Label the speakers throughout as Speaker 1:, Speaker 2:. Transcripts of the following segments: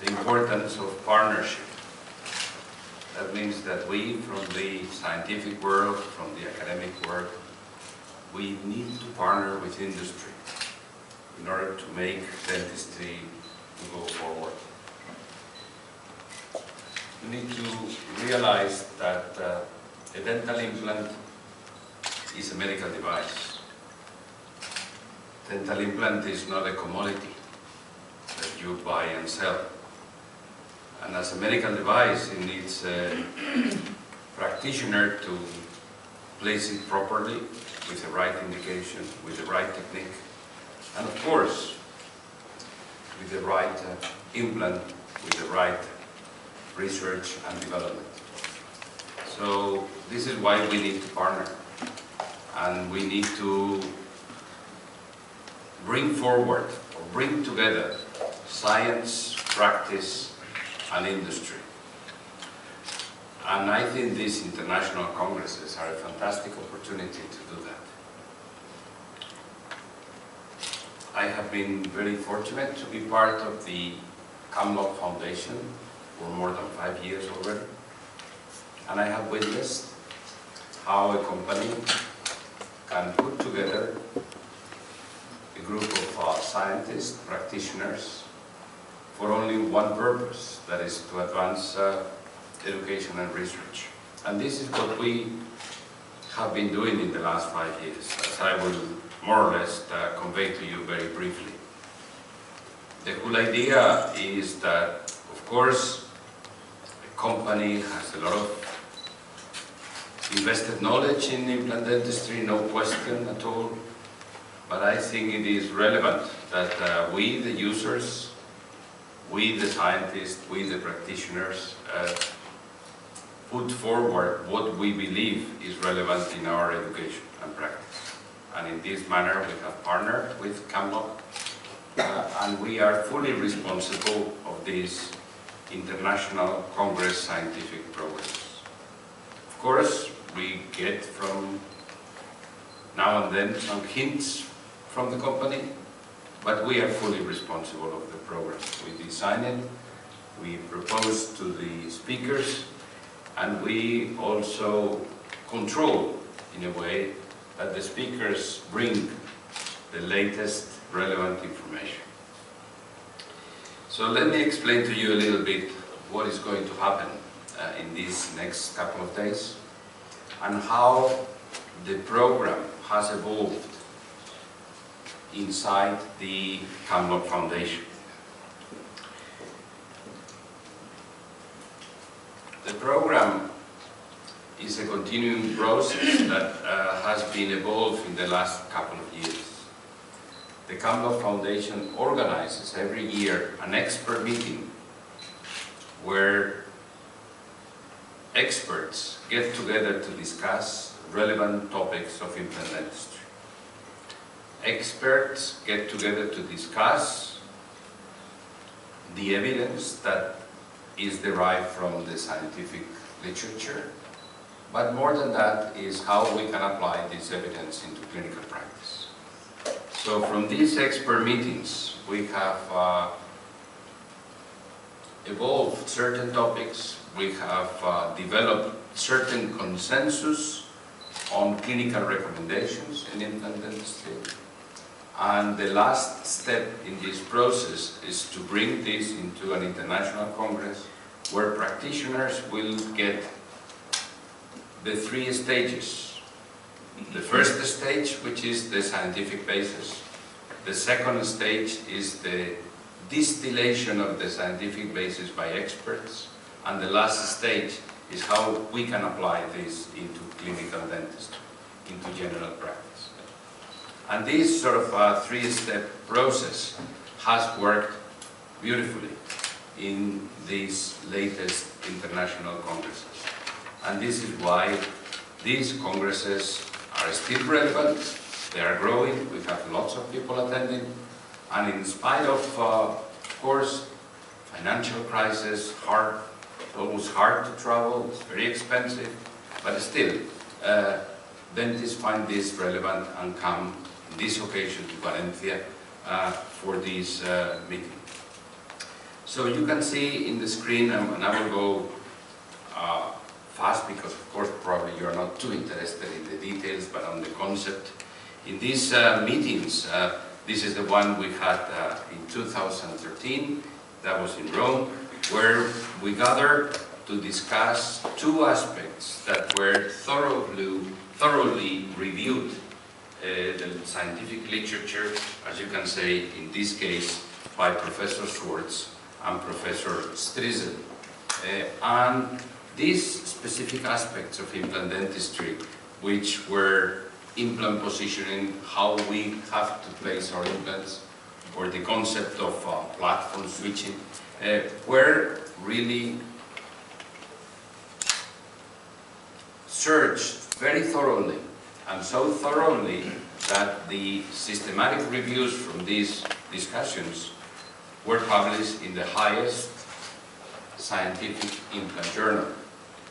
Speaker 1: the importance of partnership. That means that we, from the scientific world, from the academic world, we need to partner with industry in order to make dentistry go forward. We need to realize that a dental implant is a medical device. Dental implant is not a commodity that you buy and sell. And as a medical device, it needs a practitioner to place it properly, with the right indication, with the right technique, and of course, with the right implant, with the right research and development. So this is why we need to partner, and we need to bring forward or bring together science, practice, and industry. And I think these international congresses are a fantastic opportunity to do that. I have been very fortunate to be part of the Camlock Foundation for more than 5 years already. And I have witnessed how a company can put together a group of scientists, practitioners, for only one purpose, that is to advance education and research. And this is what we have been doing in the last 5 years, as I will more or less convey to you very briefly. The whole idea is that, of course, a company has a lot of invested knowledge in implant dentistry, no question at all, but I think it is relevant that we, the users, we, the scientists, we, the practitioners, put forward what we believe is relevant in our education and practice. And in this manner, we have partnered with Camlock, and we are fully responsible of this International Congress scientific progress. Of course, we get from now and then some hints from the company, but we are fully responsible of the program. We design it, we propose to the speakers, and we also control, in a way, that the speakers bring the latest relevant information. So let me explain to you a little bit what is going to happen in these next couple of days and how the program has evolved inside the Camlock Foundation. The program is a continuing process that has been evolved in the last couple of years. The Camlock Foundation organizes every year an expert meeting where experts get together to discuss relevant topics of implant dentistry. Experts get together to discuss the evidence that is derived from the scientific literature, but more than that is how we can apply this evidence into clinical practice. So from these expert meetings, we have evolved certain topics, we have developed certain consensus on clinical recommendations in implant dentistry. And the last step in this process is to bring this into an international congress where practitioners will get the 3 stages. The first stage, which is the scientific basis. The second stage is the distillation of the scientific basis by experts. And the last stage is how we can apply this into clinical dentistry, into general practice. And this sort of 3-step process has worked beautifully in these latest international congresses. And this is why these congresses are still relevant, they are growing, we have lots of people attending, and in spite of course, financial crisis, almost hard to travel, it's very expensive, but still, dentists find this relevant and come on this occasion to Valencia for this meeting. So you can see in the screen, and I will go fast because of course probably you are not too interested in the details, but on the concept. In these meetings, this is the one we had in 2013, that was in Rome, where we gathered to discuss two aspects that were thoroughly reviewed. The scientific literature, as you can say, in this case, by Professor Schwartz and Professor Strizel. And these specific aspects of implant dentistry, which were implant positioning, how we have to place our implants, or the concept of platform switching, were really searched very thoroughly, and so thoroughly that the systematic reviews from these discussions were published in the highest scientific implant journal,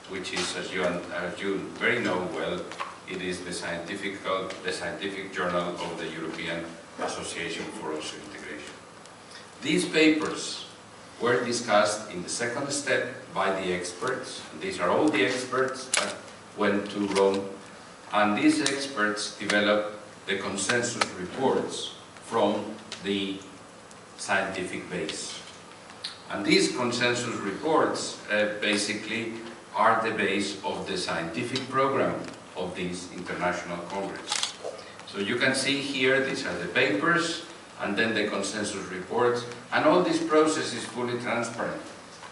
Speaker 1: which is, as you very know well, it is the scientific journal of the European Association for Osseointegration. These papers were discussed in the second step by the experts. These are all the experts that went to Rome, and these experts developed the consensus reports from the scientific base. And these consensus reports basically are the base of the scientific program of this international congress. So you can see here, these are the papers, and then the consensus reports, and all this process is fully transparent,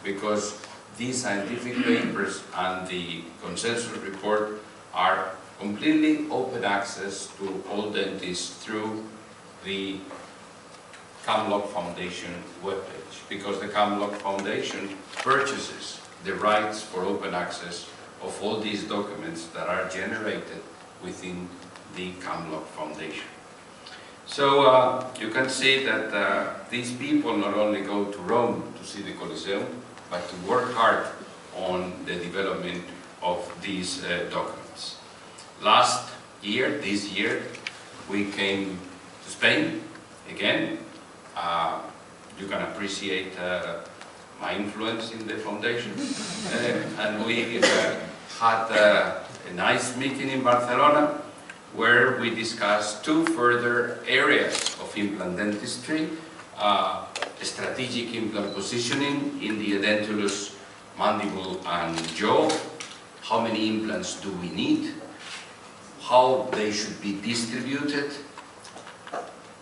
Speaker 1: because these scientific papers and the consensus report are completely open access to all dentists through the Camlock Foundation webpage, because the Camlock Foundation purchases the rights for open access of all these documents that are generated within the Camlock Foundation. So you can see that these people not only go to Rome to see the Colosseum, but to work hard on the development of these documents. This year, we came to Spain again. You can appreciate my influence in the foundation. And we had a nice meeting in Barcelona, where we discussed two further areas of implant dentistry: strategic implant positioning in the edentulous, mandible and jaw. How many implants do we need? How they should be distributed?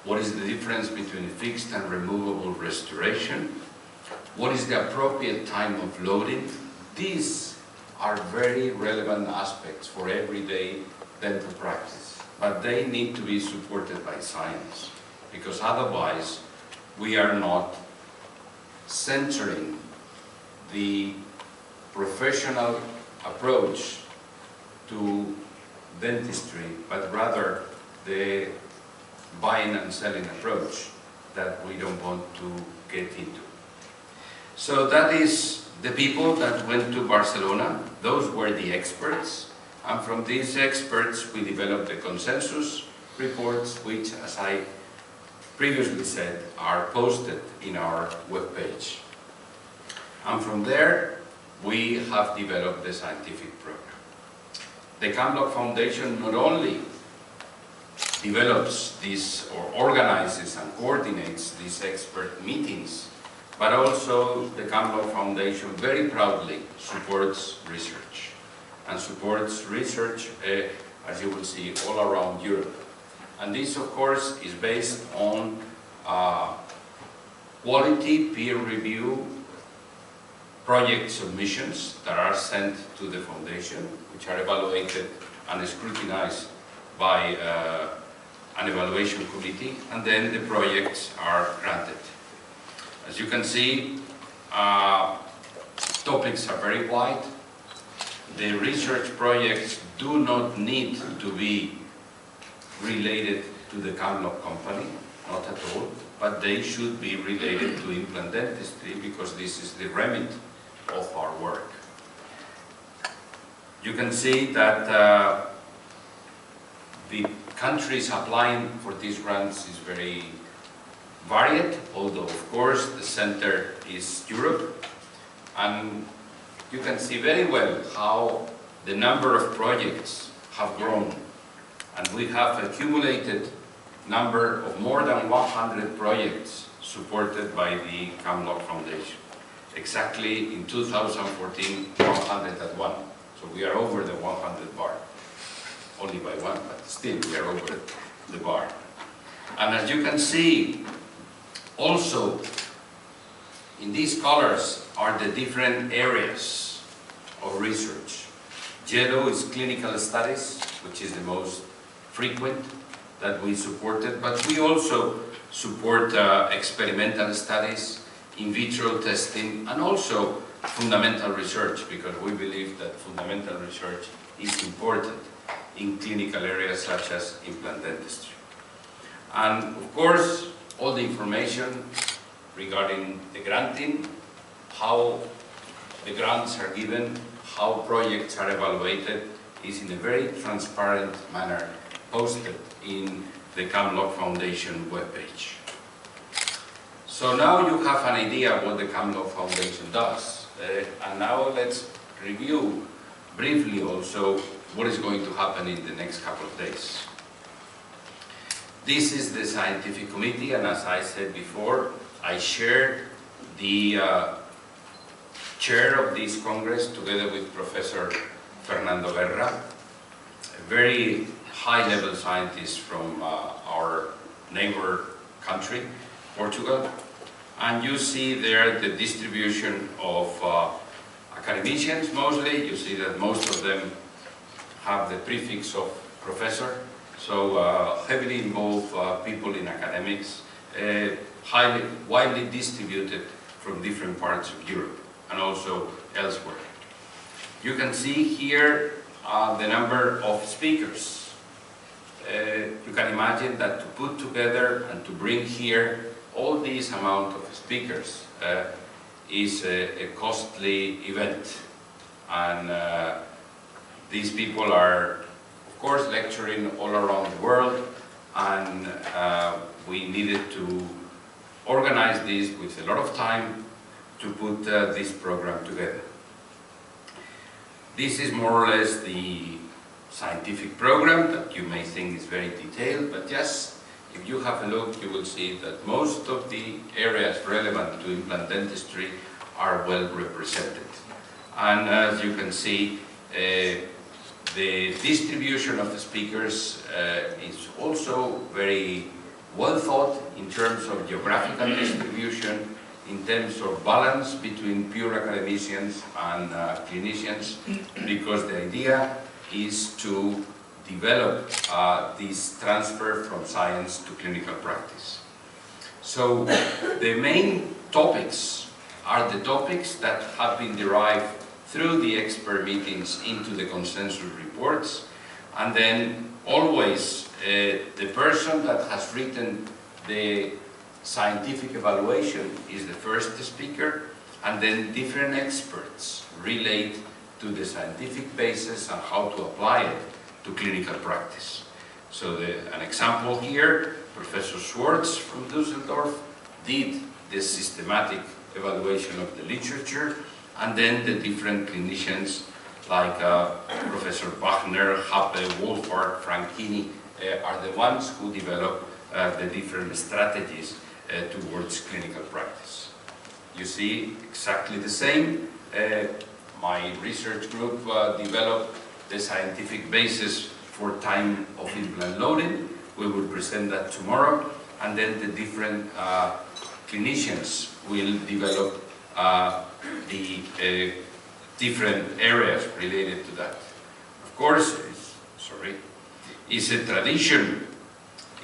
Speaker 1: What is the difference between fixed and removable restoration? What is the appropriate time of loading? These are very relevant aspects for everyday dental practice, but they need to be supported by science, because otherwise we are not centering the professional approach to dentistry, but rather the buying and selling approach that we don't want to get into. So that is the people that went to Barcelona. Those were the experts, and from these experts we developed the consensus reports, which, as I previously said, are posted in our webpage. And from there we have developed the scientific program. The Camlock Foundation not only develops this, or organizes and coordinates these expert meetings, but also the Camlock Foundation very proudly supports research, and supports research, as you will see, all around Europe. And this, of course, is based on quality peer review project submissions that are sent to the foundation, which are evaluated and scrutinized by an evaluation committee, and then the projects are granted. As you can see, topics are very wide. The research projects do not need to be related to the Camlock company, not at all, but they should be related to implant dentistry, because this is the remit of our work. You can see that the countries applying for these grants is very varied, although of course the center is Europe. And you can see very well how the number of projects have grown. And we have accumulated number of more than 100 projects supported by the Camlock Foundation. Exactly in 2014, 101. So we are over the 100 bar. Only by one, but still we are over the bar. And as you can see, also in these colors are the different areas of research. Yellow is clinical studies, which is the most frequent that we supported, but we also support experimental studies, in vitro testing, and also fundamental research, because we believe that fundamental research is important in clinical areas such as implant dentistry. And of course, all the information regarding the granting, how the grants are given, how projects are evaluated, is in a very transparent manner posted in the Camlock Foundation webpage. So now you have an idea what the Camlock Foundation does. And now let's review briefly also what is going to happen in the next couple of days. This is the scientific committee, and as I said before, I shared the chair of this Congress together with Professor Fernando Guerra, a very high-level scientist from our neighbor country, Portugal. And you see there the distribution of academicians mostly. You see that most of them have the prefix of professor. So heavily involved people in academics, widely distributed from different parts of Europe and also elsewhere. You can see here the number of speakers. You can imagine that to put together and to bring here all this amount of speakers is a costly event. And these people are, of course, lecturing all around the world, and we needed to organize this with a lot of time to put this program together. This is more or less the scientific program that you may think is very detailed, but just if you have a look, you will see that most of the areas relevant to implant dentistry are well represented. And as you can see, the distribution of the speakers is also very well thought in terms of geographical distribution, in terms of balance between pure academicians and clinicians, because the idea is to develop this transfer from science to clinical practice. So the main topics are the topics that have been derived through the expert meetings into the consensus reports, and then always the person that has written the scientific evaluation is the first speaker, and then different experts relate to the scientific basis and how to apply it to clinical practice. So an example here, Professor Schwartz from Düsseldorf did the systematic evaluation of the literature, and then the different clinicians like Professor Bachner, Happe, Wolfhard, Franchini are the ones who develop the different strategies towards clinical practice. You see exactly the same. My research group developed the scientific basis for time of implant loading. We will present that tomorrow, and then the different clinicians will develop the different areas related to that. Of course, it's a tradition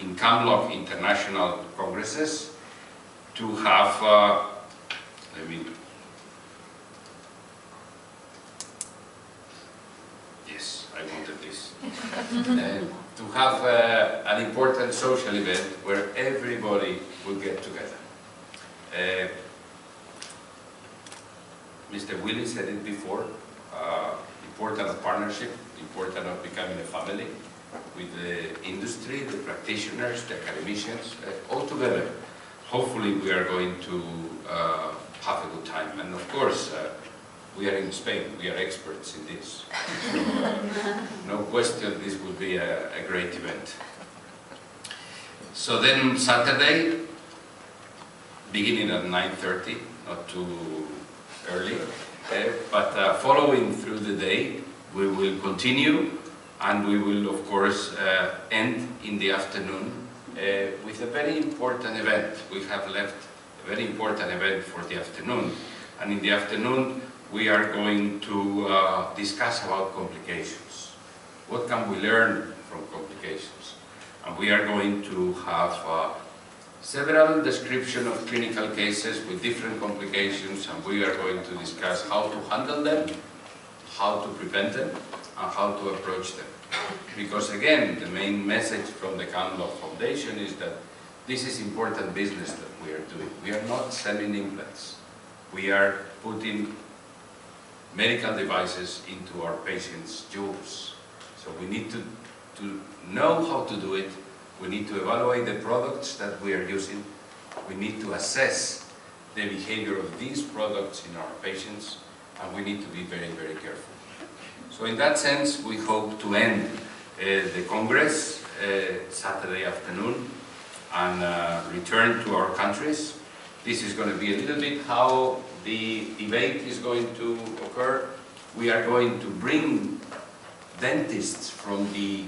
Speaker 1: in Camlock International Congresses to have, yes, I wanted this, to have an important social event where everybody will get together. Mr. Willis said it before, important of partnership, important of becoming a family with the industry, the practitioners, the academicians, all together. hopefully we are going to have a good time. And of course, we are in Spain, we are experts in this. So, no question, this will be a great event. So then Saturday, beginning at 9:30, not too early, but following through the day, we will continue, and we will of course end in the afternoon with a very important event. We have left a very important event for the afternoon, and in the afternoon we are going to discuss about complications. What can we learn from complications? And we are going to have several descriptions of clinical cases with different complications, and we are going to discuss how to handle them, how to prevent them, and how to approach them. Because again, the main message from the Camlock Foundation is that this is important business that we are doing. We are not selling implants. We are putting medical devices into our patients' jewels. So we need to know how to do it. We need to evaluate the products that we are using. We need to assess the behavior of these products in our patients, and we need to be very, very careful. So in that sense, we hope to end the Congress Saturday afternoon and return to our countries. This is going to be a little bit how the debate is going to occur. We are going to bring dentists from the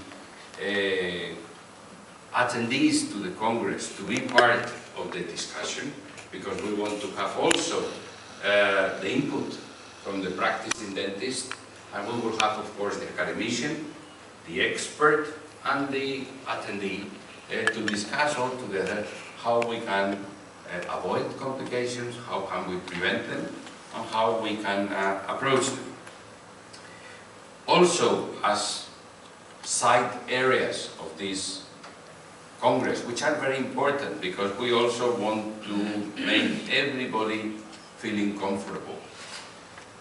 Speaker 1: attendees to the Congress to be part of the discussion, because we want to have also the input from the practicing dentist, and we will have, of course, the academician, the expert, and the attendee to discuss all together how we can avoid complications, how can we prevent them, and how we can approach them. Also, as side areas of this Congress, which are very important, because we also want to make everybody feeling comfortable.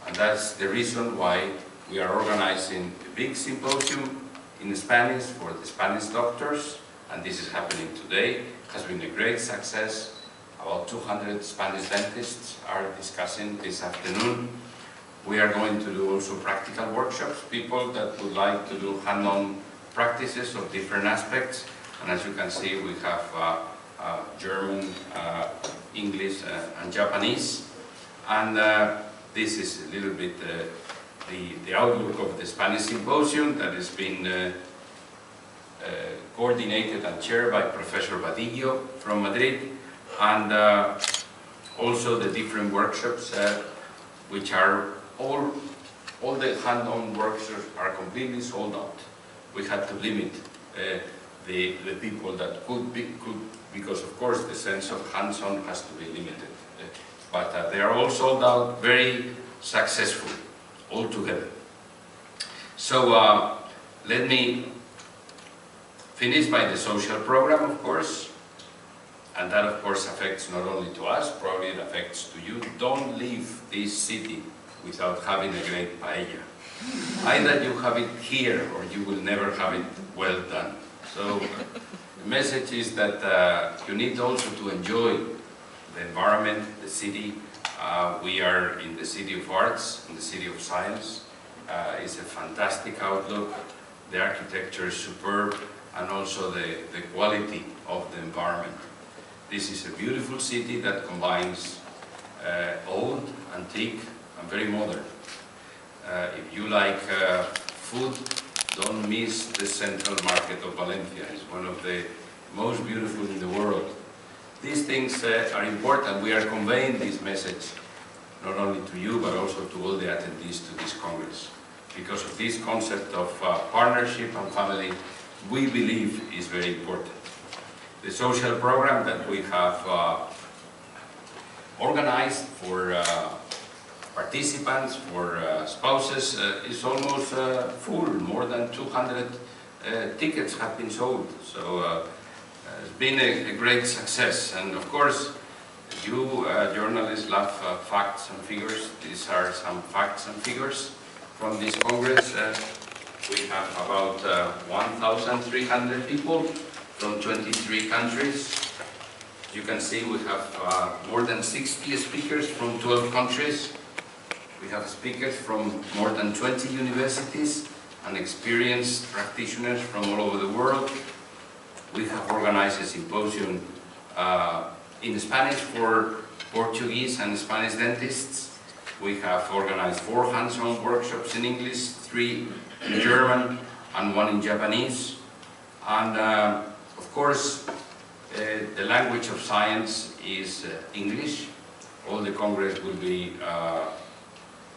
Speaker 1: And that's the reason why we are organizing a big symposium in Spanish for the Spanish doctors, and this is happening today. It has been a great success. About 200 Spanish dentists are discussing this afternoon. We are going to do also practical workshops, people that would like to do hand-on practices of different aspects. And as you can see, we have German, English, and Japanese. And this is a little bit the outlook of the Spanish symposium that has been coordinated and chaired by Professor Vadillo from Madrid, and also the different workshops, which are all the hand-on workshops are completely sold out. We had to limit the people that could, because of course the sense of hands-on has to be limited. But they are all sold out, very successful, all together. So let me finish by the social program, of course. And that, of course, affects not only to us, probably it affects to you. Don't leave this city without having a great paella. Either you have it here or you will never have it well done. So the message is that you need also to enjoy the environment, the city. We are in the city of arts, in the city of science. It's a fantastic outlook. The architecture is superb, and also the quality of the environment. This is a beautiful city that combines old, antique, and very modern. If you like food, don't miss the central market of Valencia. It's one of the most beautiful in the world. These things are important. We are conveying this message not only to you, but also to all the attendees to this Congress. Because of this concept of partnership and family, we believe is very important. The social program that we have organized for participants, for spouses, is almost full. More than 200 tickets have been sold. So it's been a great success. And of course, you journalists love facts and figures. These are some facts and figures from this Congress. We have about 1,300 people from 23 countries. you can see, we have more than 60 speakers from 12 countries. We have speakers from more than 20 universities and experienced practitioners from all over the world. We have organized a symposium in Spanish for Portuguese and Spanish dentists. We have organized 4 hands-on workshops in English, 3 in German and 1 in Japanese. And of course, the language of science is English. All the Congress will be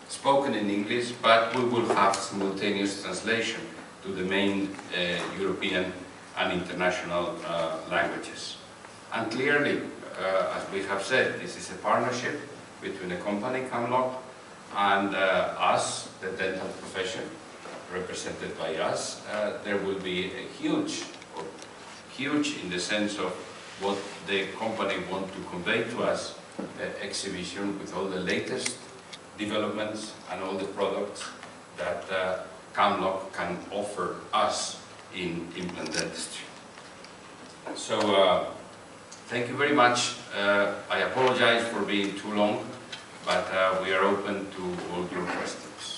Speaker 1: spoken in English, but we will have simultaneous translation to the main European and international languages. And clearly, as we have said, this is a partnership between a company, Camlock, and us, the dental profession, represented by us. There will be a huge in the sense of what the company wants to convey to us, exhibition with all the latest developments and all the products that Camlock can offer us in implant dentistry. So thank you very much. I apologize for being too long, but we are open to all your questions.